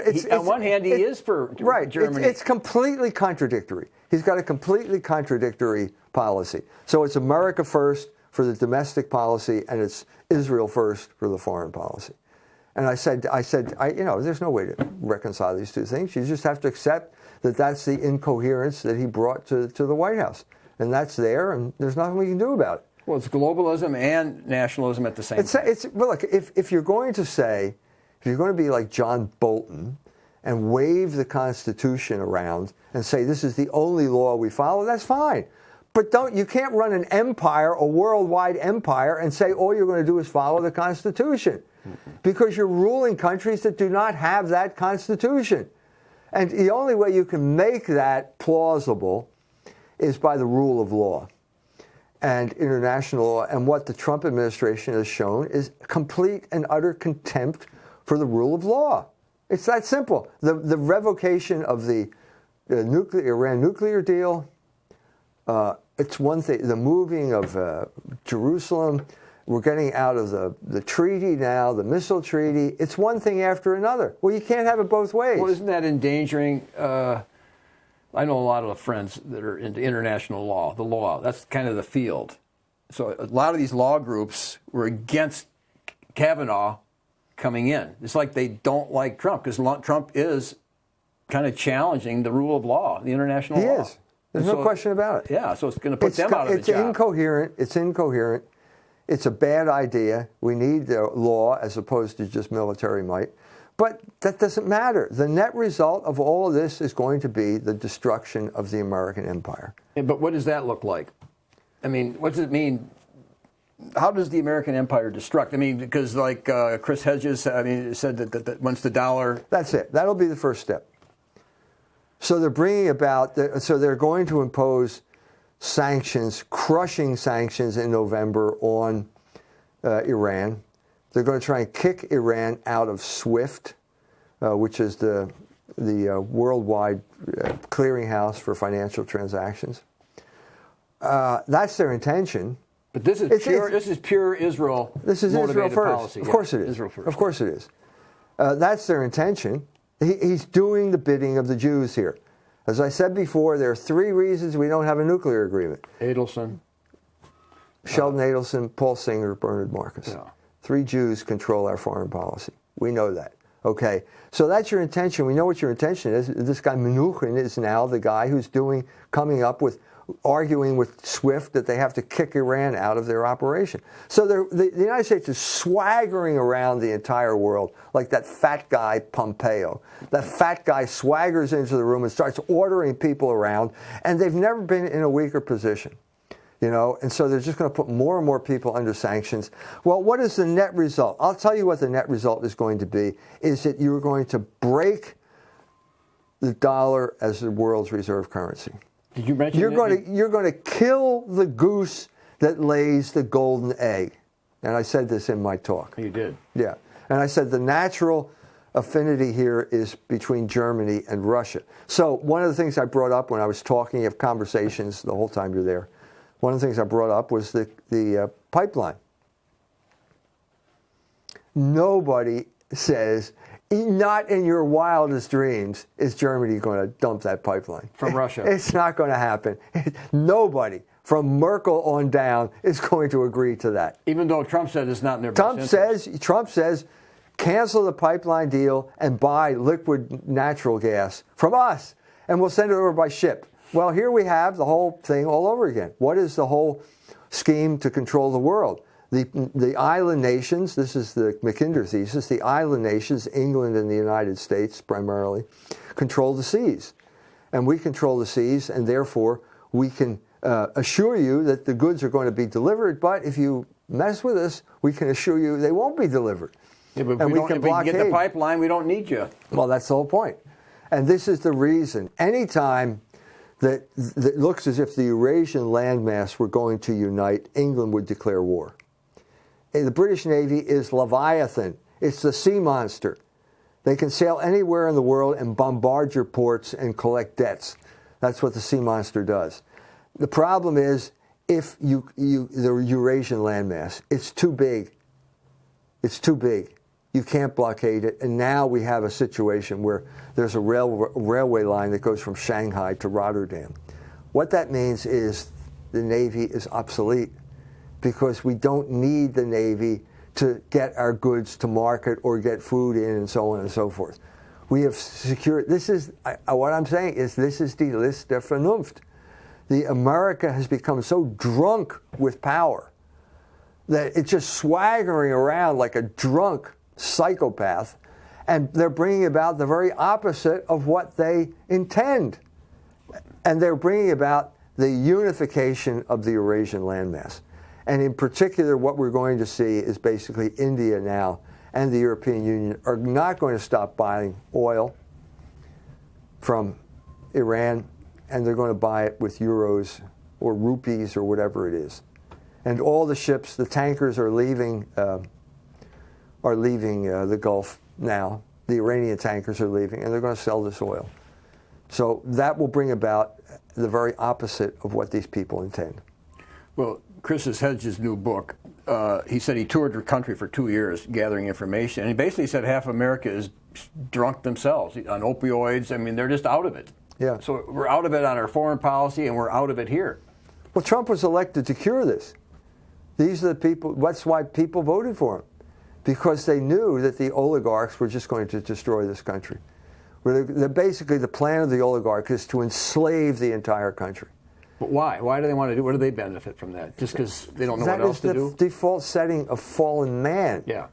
one hand, he is for Germany. It's completely contradictory. He's got a completely contradictory policy. So it's America first for the domestic policy, and it's Israel first for the foreign policy. And I said, there's no way to reconcile these two things. You just have to accept that that's the incoherence that he brought to the White House. And that's there, and there's nothing we can do about it. Well, it's globalism and nationalism at the same time. Well, look, if you're going to be like John Bolton and wave the Constitution around and say this is the only law we follow, that's fine. But you can't run an empire, a worldwide empire, and say all you're going to do is follow the Constitution. Mm-hmm. Because you're ruling countries that do not have that Constitution. And the only way you can make that plausible is by the rule of law and international law. And what the Trump administration has shown is complete and utter contempt for the rule of law. It's that simple. The revocation of the Iran nuclear deal, it's one thing. The moving of Jerusalem, We're getting out of the treaty now, the missile treaty. It's one thing after another. Well, you can't have it both ways. Well, isn't that endangering? I know a lot of friends that are into international law, the law. That's kind of the field. So a lot of these law groups were against Kavanaugh coming in. It's like they don't like Trump because Trump is kind of challenging the rule of law, the international law. He is. There's no question about it. Yeah, so it's going to put them out of the job. It's incoherent. It's incoherent. It's a bad idea. We need the law as opposed to just military might. But that doesn't matter. The net result of all of this is going to be the destruction of the American empire. But what does that look like? I mean, what does it mean? How does the American empire destruct? I mean, because like Chris Hedges, said that once the dollar... That's it. That'll be the first step. So they're bringing about... So they're going to impose sanctions, crushing sanctions in November on Iran. They're going to try and kick Iran out of SWIFT, which is the worldwide clearinghouse for financial transactions. That's their intention. But this is pure Israel. This is Israel first. Policy. Of course it is. Israel first. Of course it is. That's their intention. He's doing the bidding of the Jews here. As I said before, there are 3 reasons we don't have a nuclear agreement. Adelson. Sheldon Adelson, Paul Singer, Bernard Marcus. Yeah. 3 Jews control our foreign policy. We know that. Okay, so that's your intention. We know what your intention is. This guy Mnuchin is now the guy who's coming up with, arguing with SWIFT that they have to kick Iran out of their operation. So the United States is swaggering around the entire world like that fat guy Pompeo. That fat guy swaggers into the room and starts ordering people around, and they've never been in a weaker position. And so they're just going to put more and more people under sanctions. Well, what is the net result? I'll tell you what the net result is going to be, is that you're going to break the dollar as the world's reserve currency. Did you mention you're going to kill the goose that lays the golden egg. And I said this in my talk. You did. Yeah. And I said the natural affinity here is between Germany and Russia. So one of the things I brought up when I was talking of conversations the whole time you're there, one of the things I brought up was the pipeline. Nobody says, not in your wildest dreams, is Germany going to dump that pipeline. From Russia. It's not going to happen. Nobody, from Merkel on down, is going to agree to that. Even though Trump said it's not in their best interest. Trump says, cancel the pipeline deal and buy liquid natural gas from us, and we'll send it over by ship. Well, here we have the whole thing all over again. What is the whole scheme to control the world? The island nations, this is the Mackinder thesis, the island nations, England and the United States primarily, control the seas. And we control the seas, and therefore we can assure you that the goods are going to be delivered, but if you mess with us, we can assure you they won't be delivered. Yeah, but if we can get the pipeline, we don't need you. Well, that's the whole point. And this is the reason. Anytime that it looks as if the Eurasian landmass were going to unite, England would declare war. And the British Navy is Leviathan. It's the sea monster. They can sail anywhere in the world and bombard your ports and collect debts. That's what the sea monster does. The problem is, if the Eurasian landmass, it's too big. It's too big. You can't blockade it. And now we have a situation where there's a railway line that goes from Shanghai to Rotterdam. What that means is the Navy is obsolete because we don't need the Navy to get our goods to market or get food in and so on and so forth. We have secured, what I'm saying is this is die List der Vernunft. America has become so drunk with power that it's just swaggering around like a drunk psychopath, and they're bringing about the very opposite of what they intend. And they're bringing about the unification of the Eurasian landmass. And in particular, what we're going to see is basically India now and the European Union are not going to stop buying oil from Iran, and they're going to buy it with euros or rupees or whatever it is. And all the ships, the tankers are leaving the Gulf now. The Iranian tankers are leaving, and they're going to sell this oil. So that will bring about the very opposite of what these people intend. Well, Chris Hedges' new book, he said he toured the country for 2 years gathering information, and he basically said half America is drunk themselves on opioids. I mean, they're just out of it. Yeah. So we're out of it on our foreign policy, and we're out of it here. Well, Trump was elected to cure this. These are the people, that's why people voted for him. Because they knew that the oligarchs were just going to destroy this country. Basically, the plan of the oligarch is to enslave the entire country. But why? Why do they want to do? What do they benefit from that? Just because they don't know what else to do? That is the default setting of fallen man. Yeah,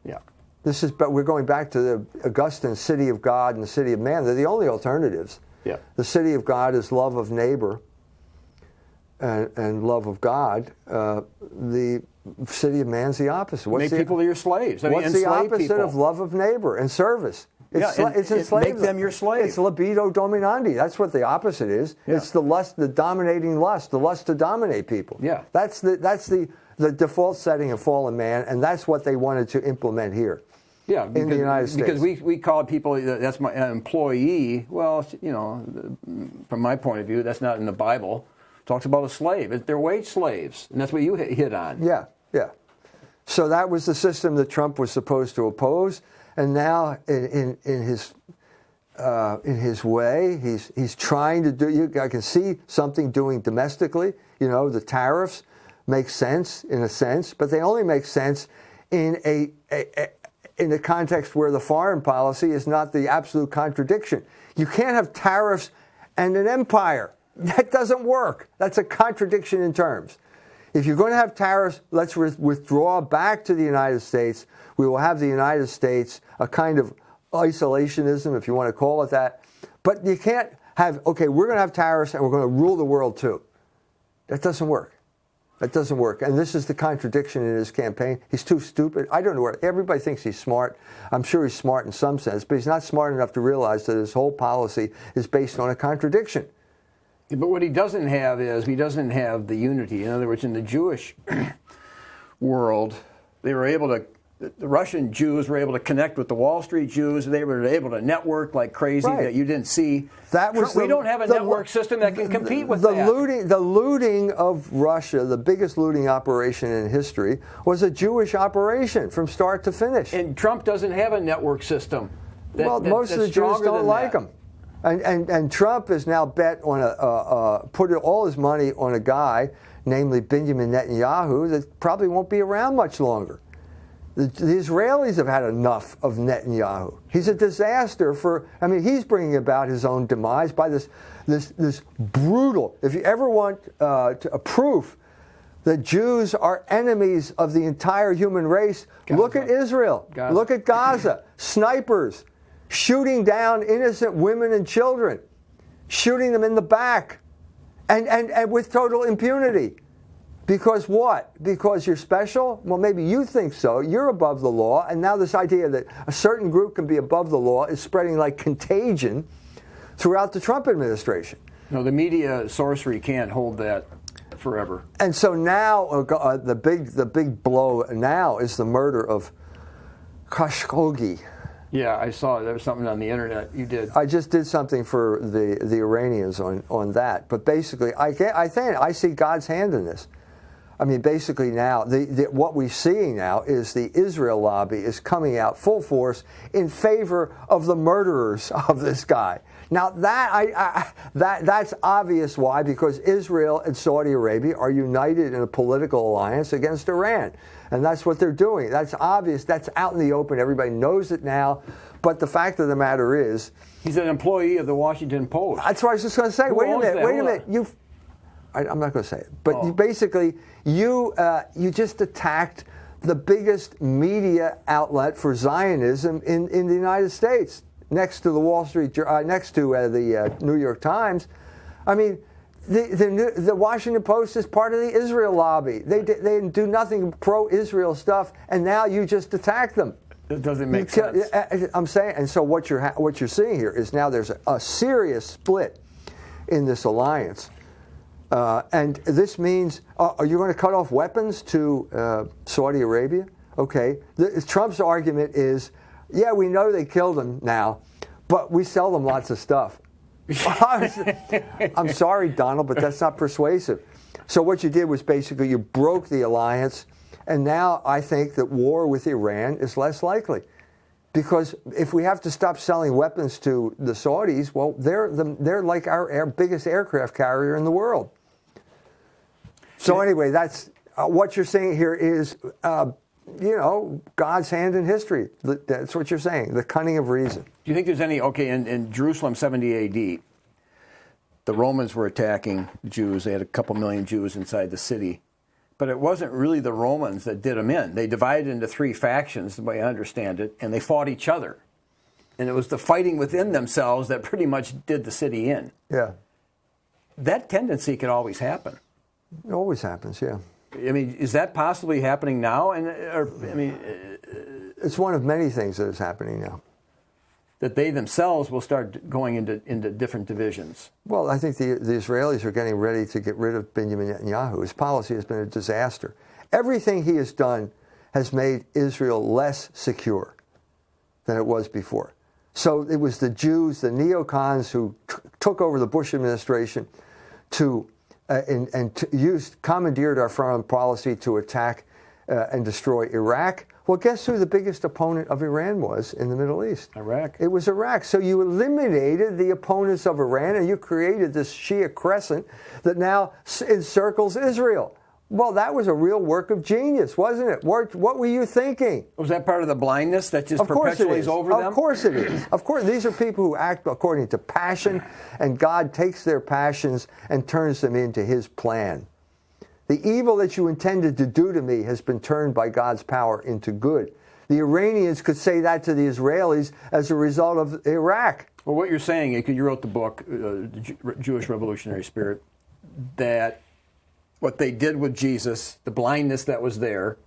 yeah. But we're going back to the Augustine city of God and the city of man. They're the only alternatives. Yeah. The city of God is love of neighbor and love of God. The city of man's the opposite. Make people your slaves. I mean, what's the opposite people. of love of neighbor and service? It's enslavement. Make them your slave. It's libido dominandi. That's what the opposite is. Yeah. It's the lust, the dominating lust, the lust to dominate people. Yeah. That's the default setting of fallen man, and that's what they wanted to implement here. Yeah, in the United States. Because we call people, that's my employee. Well, you know, from my point of view, that's not in the Bible. It talks about a slave. They're wage slaves, and that's what you hit on. Yeah, yeah. So that was the system that Trump was supposed to oppose, and now in his way, he's trying to do. I can see something doing domestically. You know, the tariffs make sense in a sense, but they only make sense in a context where the foreign policy is not the absolute contradiction. You can't have tariffs and an empire. That doesn't work. That's a contradiction in terms. If you're going to have tariffs, let's withdraw back to the United States. We will have the United States, a kind of isolationism, if you want to call it that. But you can't have, okay, we're going to have tariffs and we're going to rule the world too. That doesn't work. That doesn't work. And this is the contradiction in his campaign. He's too stupid. I don't know where. Everybody thinks he's smart. I'm sure he's smart in some sense, but he's not smart enough to realize that his whole policy is based on a contradiction. But what he doesn't have is he doesn't have the unity. In other words, in the Jewish world, they were able to. The Russian Jews were able to connect with the Wall Street Jews. They were able to network like crazy that you didn't see. We don't have a network system that can compete with that. The looting of Russia, the biggest looting operation in history, was a Jewish operation from start to finish. And Trump doesn't have a network system. Most of the Jews don't like him. And Trump has now bet on put all his money on a guy, namely Benjamin Netanyahu, that probably won't be around much longer. The Israelis have had enough of Netanyahu. He's a disaster he's bringing about his own demise by this brutal, if you ever want a proof that Jews are enemies of the entire human race, look at Israel, look at Gaza, snipers, shooting down innocent women and children, shooting them in the back, and with total impunity. Because what? Because you're special? Well, maybe you think so. You're above the law. And now this idea that a certain group can be above the law is spreading like contagion throughout the Trump administration. No, the media sorcery can't hold that forever. And so now the big blow now is the murder of Khashoggi. Yeah, I saw there was something on the internet. You did. I just did something for the Iranians on that. But basically, I see God's hand in this. I mean, basically now, what we're seeing now is the Israel lobby is coming out full force in favor of the murderers of this guy. Now, that's obvious why, because Israel and Saudi Arabia are united in a political alliance against Iran. And that's what they're doing. That's obvious. That's out in the open. Everybody knows it now. But the fact of the matter is... He's an employee of the Washington Post. That's what I was just going to say. Wait a minute. I'm not going to say it. But you just attacked the biggest media outlet for Zionism in the United States, next to the Wall Street, next to the New York Times. I mean, the Washington Post is part of the Israel lobby. They do nothing pro-Israel stuff, and now you just attack them. It doesn't make sense. I'm saying, and so what you're seeing here is now there's a serious split in this alliance. And this means, are you going to cut off weapons to Saudi Arabia? Okay. Trump's argument is, yeah, we know they killed him now, but we sell them lots of stuff. I'm sorry, Donald, but that's not persuasive. So what you did was basically you broke the alliance, And now I think that war with Iran is less likely. Because if we have to stop selling weapons to the Saudis, well, they're like our biggest aircraft carrier in the world. So anyway, that's what you're saying here is, God's hand in history. That's what you're saying, the cunning of reason. Do you think there's any, in Jerusalem 70 A.D., the Romans were attacking Jews. They had a couple million Jews inside the city. But it wasn't really the Romans that did them in. They divided into 3 factions, the way I understand it, and they fought each other. And it was the fighting within themselves that pretty much did the city in. Yeah. That tendency could always happen. It always happens, yeah. I mean, is that possibly happening now? It's one of many things that is happening now. That they themselves will start going into different divisions. Well, I think the Israelis are getting ready to get rid of Benjamin Netanyahu. His policy has been a disaster. Everything he has done has made Israel less secure than it was before. So it was the Jews, the neocons, who took over the Bush administration commandeered our foreign policy to attack and destroy Iraq. Well, guess who the biggest opponent of Iran was in the Middle East? Iraq. It was Iraq. So you eliminated the opponents of Iran and you created this Shia crescent that now encircles Israel. Well, that was a real work of genius, wasn't it? What were you thinking? Was that part of the blindness that just perpetuates over them? Of course it is. Of course, these are people who act according to passion, and God takes their passions and turns them into his plan. The evil that you intended to do to me has been turned by God's power into good. The Iranians could say that to the Israelis as a result of Iraq. Well, what you're saying, because you wrote the book, The Jewish Revolutionary Spirit, that what they did with Jesus, the blindness that was there,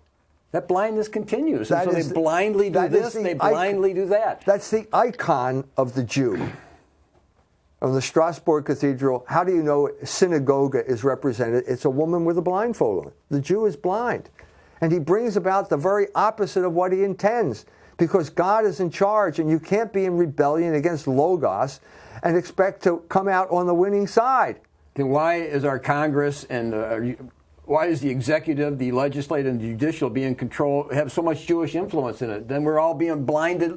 that blindness continues. And so they blindly do this and they blindly do that. That's the icon of the Jew. On the Strasbourg Cathedral, how do you know synagogue is represented? It's a woman with a blindfold on. The Jew is blind. And he brings about the very opposite of what he intends, because God is in charge, and you can't be in rebellion against Logos and expect to come out on the winning side. Then why is our Congress and why is the executive, the legislative, and the judicial have so much Jewish influence in it? Then we're all being blindness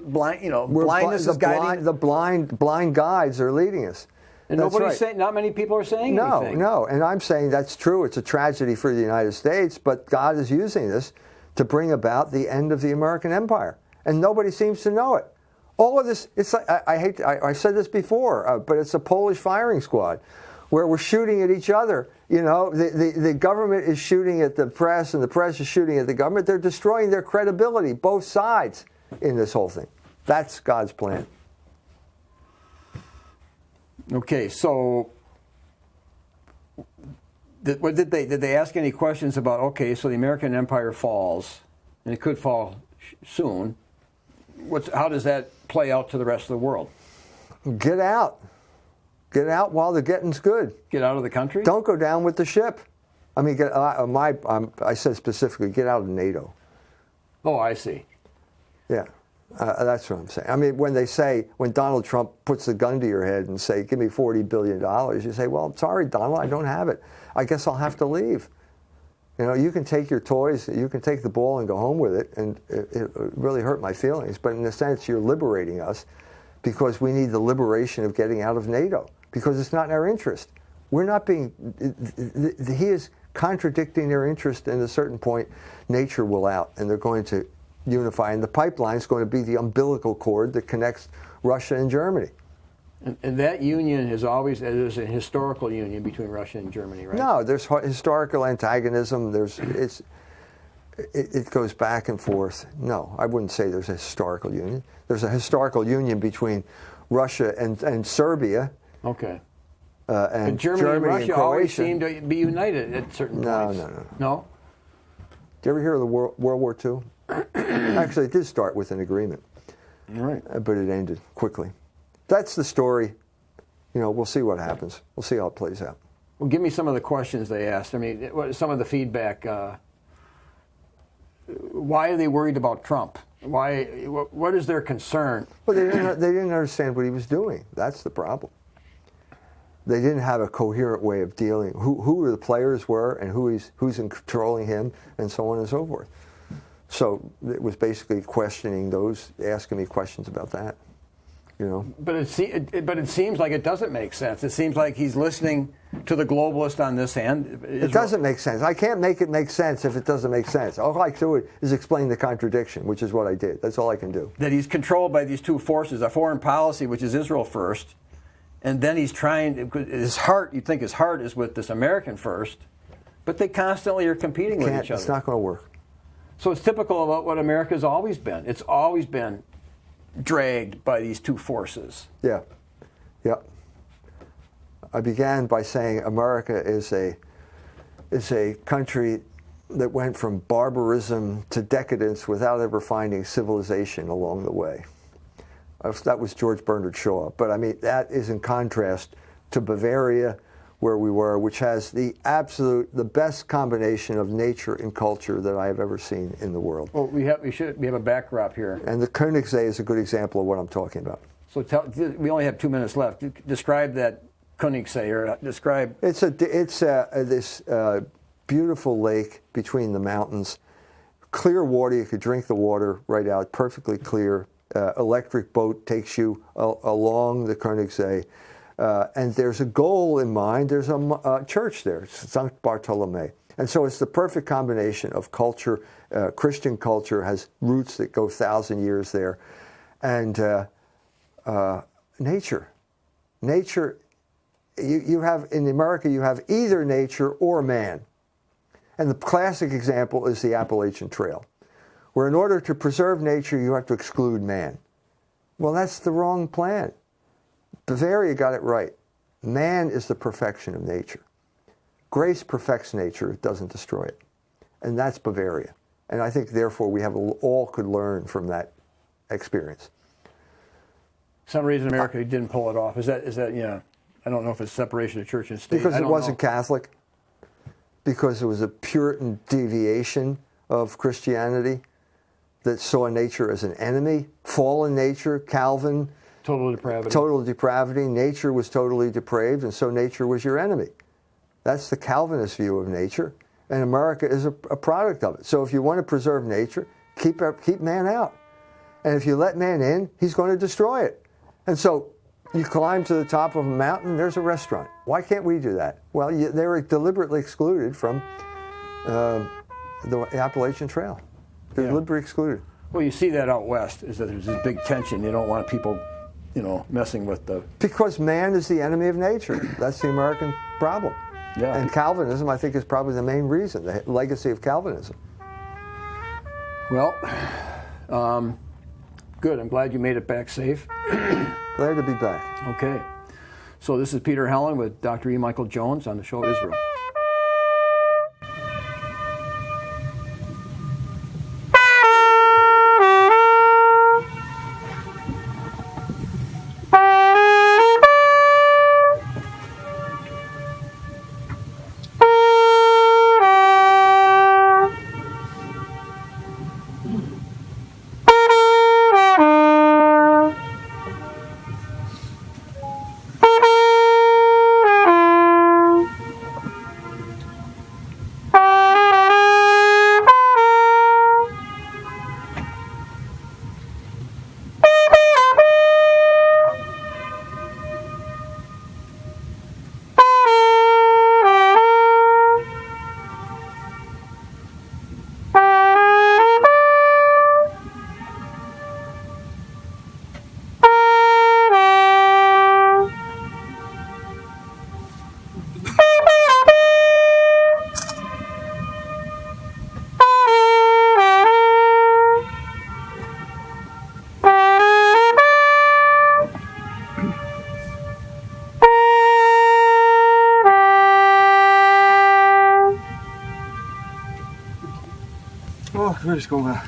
is guiding. The blind guides are leading us. And nobody's saying, not many people are saying anything. No, and I'm saying that's true. It's a tragedy for the United States, but God is using this to bring about the end of the American empire, and nobody seems to know it. All of this, it's like, I said this before, but it's a Polish firing squad, where we're shooting at each other. You know, the government is shooting at the press, and the press is shooting at the government. They're destroying their credibility, both sides, in this whole thing. That's God's plan. Okay, so did they ask any questions about, okay, so the American empire falls, and it could fall soon. How does that play out to the rest of the world? Get out. Get out while the getting's good. Get out of the country? Don't go down with the ship. I mean, I said specifically, get out of NATO. Oh, I see. Yeah, that's what I'm saying. I mean, when Donald Trump puts the gun to your head and say, give me $40 billion, you say, well, sorry, Donald, I don't have it. I guess I'll have to leave. You know, you can take your toys, you can take the ball and go home with it, and it really hurt my feelings. But in a sense, you're liberating us, because we need the liberation of getting out of NATO, because it's not in our interest. We're not being, he is contradicting their interest, and at a certain point, nature will out, and they're going to unify. And the pipeline is going to be the umbilical cord that connects Russia and Germany. And that union is always, there's a historical union between Russia and Germany, right? No, there's historical antagonism. It goes back and forth. No, I wouldn't say there's a historical union. There's a historical union between Russia and Serbia. Okay. And Germany and Russia and always seem to be united at certain points. No? Did you ever hear of the World War II? Actually, it did start with an agreement. All right. But it ended quickly. That's the story. You know, we'll see what happens. We'll see how it plays out. Well, give me some of the questions they asked. I mean, some of the feedback. Why are they worried about Trump? Why? What is their concern? Well, they didn't understand what he was doing. That's the problem. They didn't have a coherent way of dealing. Who the players were and who's controlling him, and so on and so forth. So it was basically questioning those, asking me questions about that. But it seems like it doesn't make sense. It seems like he's listening to the globalist on this hand. It doesn't make sense. I can't make it make sense if it doesn't make sense. All I can do is explain the contradiction, which is what I did. That's all I can do. That he's controlled by these two forces, a foreign policy, which is Israel first, and then he's trying, his heart, you'd think his heart is with this American first, but they constantly are competing with each other. It's not going to work. So it's typical about what America's always been. It's always been dragged by these two forces. Yeah. I began by saying America is a country that went from barbarism to decadence without ever finding civilization along the way. That was George Bernard Shaw. But I mean, that is in contrast to Bavaria, where we were, which has the best combination of nature and culture that I have ever seen in the world. Well, we have a backdrop here. And the Königssee is a good example of what I'm talking about. So we only have 2 minutes left. Describe that Königssee, or describe. It's this beautiful lake between the mountains. Clear water, you could drink the water right out, perfectly clear. Electric boat takes you along the Königssee. And there's a goal in mind. There's a church there, St. Bartholomew. And so it's the perfect combination of culture. Christian culture has roots that go 1,000 years there. And nature. Nature, you have, in America, you have either nature or man. And the classic example is the Appalachian Trail, where in order to preserve nature, you have to exclude man. Well, that's the wrong plan. Bavaria got it right. Man is the perfection of nature. Grace perfects nature, it doesn't destroy it. And that's Bavaria. And I think, therefore, we all could learn from that experience. Some reason America didn't pull it off. Is that I don't know if it's separation of church and state. Because it wasn't Catholic. Because it was a Puritan deviation of Christianity that saw nature as an enemy. Fallen nature, Calvin. Total depravity. Total depravity. Nature was totally depraved, and so nature was your enemy. That's the Calvinist view of nature, and America is a product of it. So if you want to preserve nature, keep man out. And if you let man in, he's going to destroy it. And so you climb to the top of a mountain, there's a restaurant. Why can't we do that? Well, they were deliberately excluded from the Appalachian Trail. They're deliberately excluded. Well, you see that out west, is that there's this big tension. You don't want people messing with the... Because man is the enemy of nature. That's the American problem. Yeah. And Calvinism, I think, is probably the main reason, the legacy of Calvinism. Well, good. I'm glad you made it back safe. Glad to be back. Okay. So this is Peter Helland with Dr. E. Michael Jones on the show Israel. Oh, we just go back.